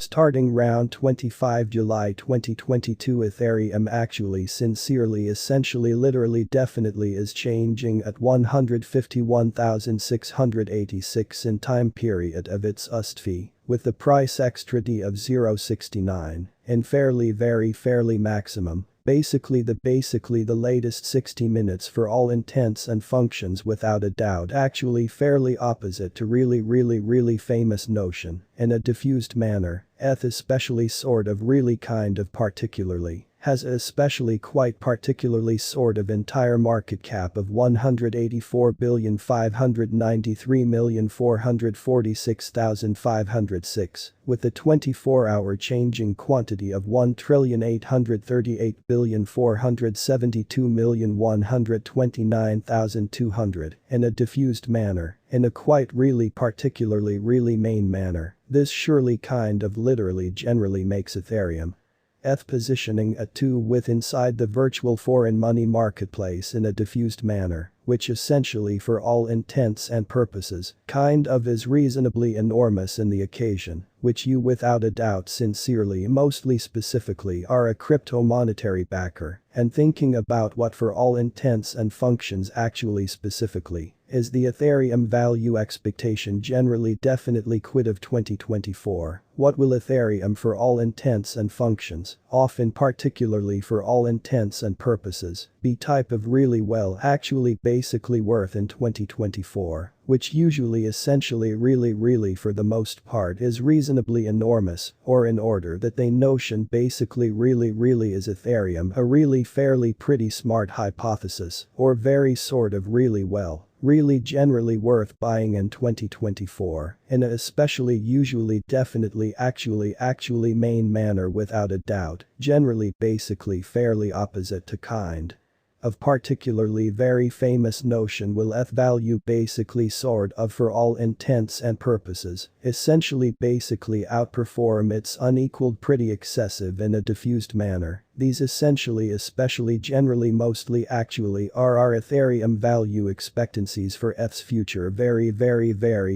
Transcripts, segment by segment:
Starting round 25 July 2022, Ethereum actually sincerely essentially literally definitely is changing at 151,686 in time period of its UST fee, with the price XD of 0.69 and fairly maximum. Basically the latest 60 minutes for all intents and functions without a doubt actually fairly opposite to really famous notion in a diffused manner. ETH especially sort of really kind of particularly has a especially quite particularly sort of entire market cap of 184,593,446,506 with a 24-hour changing quantity of 1,838,472,129,200 in a diffused manner, in a quite really particularly really main manner. This surely kind of literally generally makes Ethereum ETH positioning at 2 with inside the virtual foreign money marketplace in a diffused manner, which essentially for all intents and purposes kind of is reasonably enormous in the occasion, which you without a doubt sincerely mostly specifically are a crypto monetary backer and thinking about what for all intents and functions actually specifically is the Ethereum value expectation generally definitely quid of 2024. What will Ethereum for all intents and functions, often particularly for all intents and purposes, be type of really well actually basically worth in 2024, which usually essentially really for the most part is reasonably enormous, or in order that they notion basically really is Ethereum a really fairly pretty smart hypothesis, or very sort of really well. Really generally worth buying in 2024, in a especially usually definitely actually main manner without a doubt, generally basically fairly opposite to kind of particularly very famous notion will ETH value basically sort of for all intents and purposes, essentially basically outperform its unequaled pretty excessive in a diffused manner. These essentially especially generally mostly actually are our Ethereum value expectancies for ETH's future very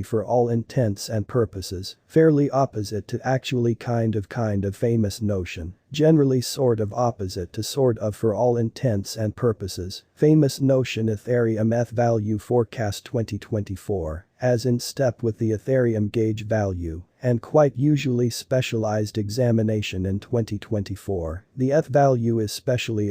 for all intents and purposes, fairly opposite to actually kind of famous notion, generally sort of opposite to sort of for all intents and purposes, famous notion Ethereum ETH value forecast 2024, as in step with the Ethereum gauge value, and quite usually specialized examination in 2024. The ETH value especially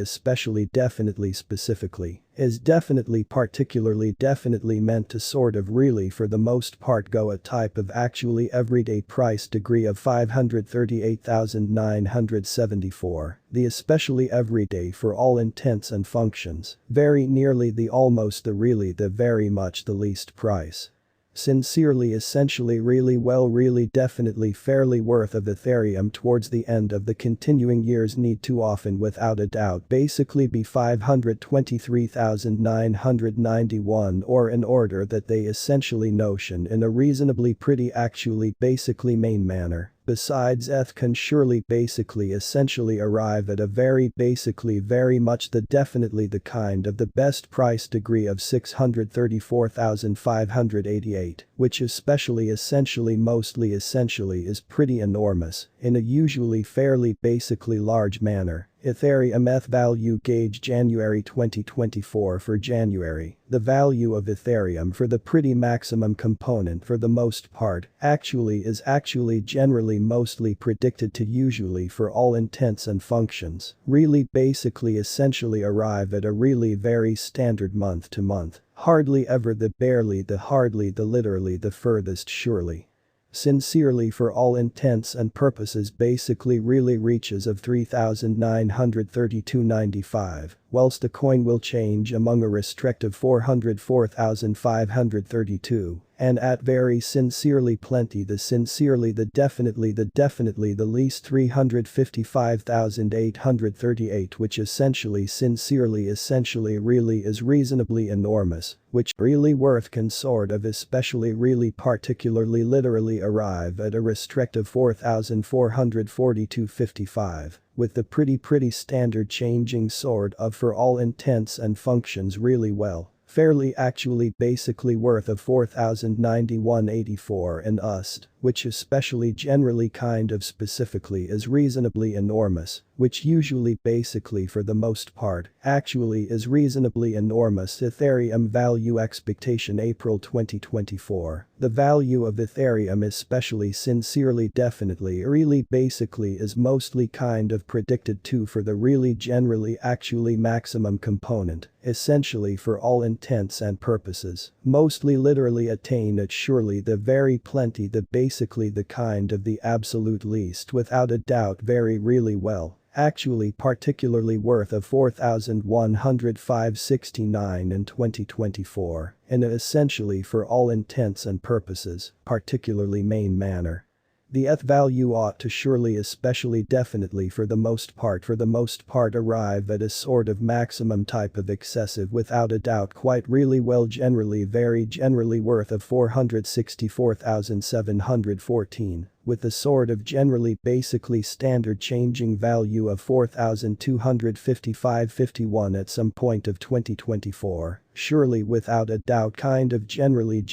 definitely specifically is definitely particularly definitely meant to sort of really for the most part go a type of actually everyday price degree of 538,974, the especially everyday for all intents and functions, very nearly the almost the really the very much the least price. Sincerely essentially really well really definitely fairly worth of Ethereum towards the end of the continuing years need to often without a doubt basically be 523,991 or in order that they essentially notion in a reasonably pretty actually basically main manner. Besides ETH can surely basically essentially arrive at a very basically very much the definitely the kind of the best price degree of 634,588, which especially essentially mostly essentially is pretty enormous, in a usually fairly basically large manner. Ethereum ETH value gauge January 2024 for January, the value of Ethereum for the pretty maximum component for the most part is actually generally mostly predicted to usually for all intents and functions, really basically essentially arrive at a really very standard month to month, hardly ever the barely the hardly the literally the furthest surely. Sincerely for all intents and purposes basically really reaches of 3,932.95, whilst the coin will change among a restrictive 404,532, and at very sincerely plenty the sincerely the definitely the least 355,838, which essentially sincerely essentially really is reasonably enormous, which really worth can sort of especially really particularly literally arrive at a restrictive 4,442.55, with the pretty standard changing sort of for all intents and functions really well. Fairly actually basically worth of 4,091.84 and UST, which especially generally kind of specifically is reasonably enormous, which usually basically for the most part actually is reasonably enormous. Ethereum value expectation April 2024. The value of Ethereum especially sincerely definitely really basically is mostly kind of predicted to for the really generally actually maximum component, essentially for all intents and purposes, mostly literally attain at surely the very plenty the basically the kind of the absolute least without a doubt very really well. Actually particularly worth of 4,105.69 in 2024, in a essentially for all intents and purposes, particularly main manner. The ETH value ought to surely especially definitely for the most part arrive at a sort of maximum type of excessive without a doubt quite really well generally very generally worth of 464,714. With a sort of generally basically standard changing value of 4,255.51 at some point of 2024, surely without a doubt kind of generally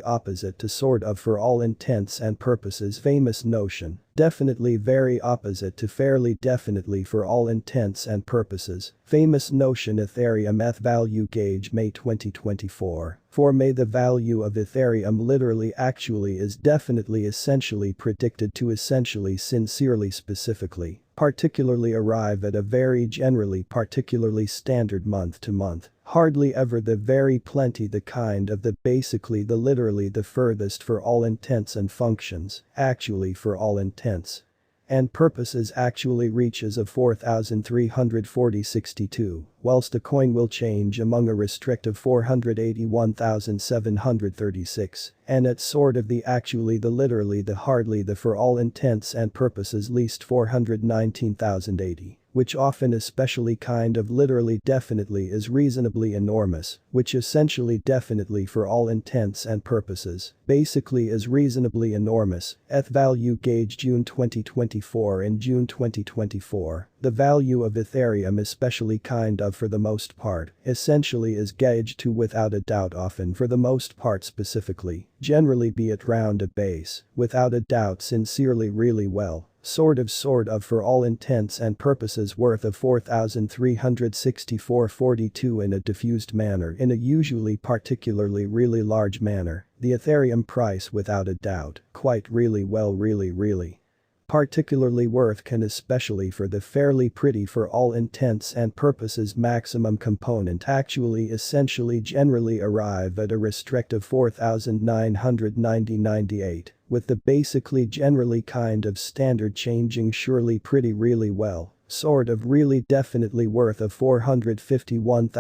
opposite to sort of for all intents and purposes famous notion, definitely very opposite to fairly definitely for all intents and purposes, famous notion Ethereum ETH value gauge May 2024. For May the value of Ethereum literally actually is definitely essentially predicted to essentially sincerely specifically, particularly arrive at a very generally particularly standard month to month, hardly ever the very plenty the kind of the basically the literally the furthest for all intents and functions, actually for all intents and purposes actually reaches of 4,340.62, whilst a coin will change among a restrictive 481,736, and at sort of the actually the literally the hardly the for all intents and purposes least 419,080. Which often especially kind of literally definitely is reasonably enormous, which essentially definitely for all intents and purposes, basically is reasonably enormous. ETH value gauge June 2024. In June 2024, the value of Ethereum especially kind of for the most part, essentially is gauged to without a doubt often for the most part specifically, generally be it round a base, without a doubt sincerely really well. Sort of for all intents and purposes worth of 4,364.42 in a diffused manner in a usually particularly really large manner, the Ethereum price without a doubt, quite really well really. Particularly worth can especially for the fairly pretty for all intents and purposes maximum component actually essentially generally arrive at a restrictive 4,990.98. With the basically generally kind of standard changing surely pretty really well, sort of really definitely worth of 451,000.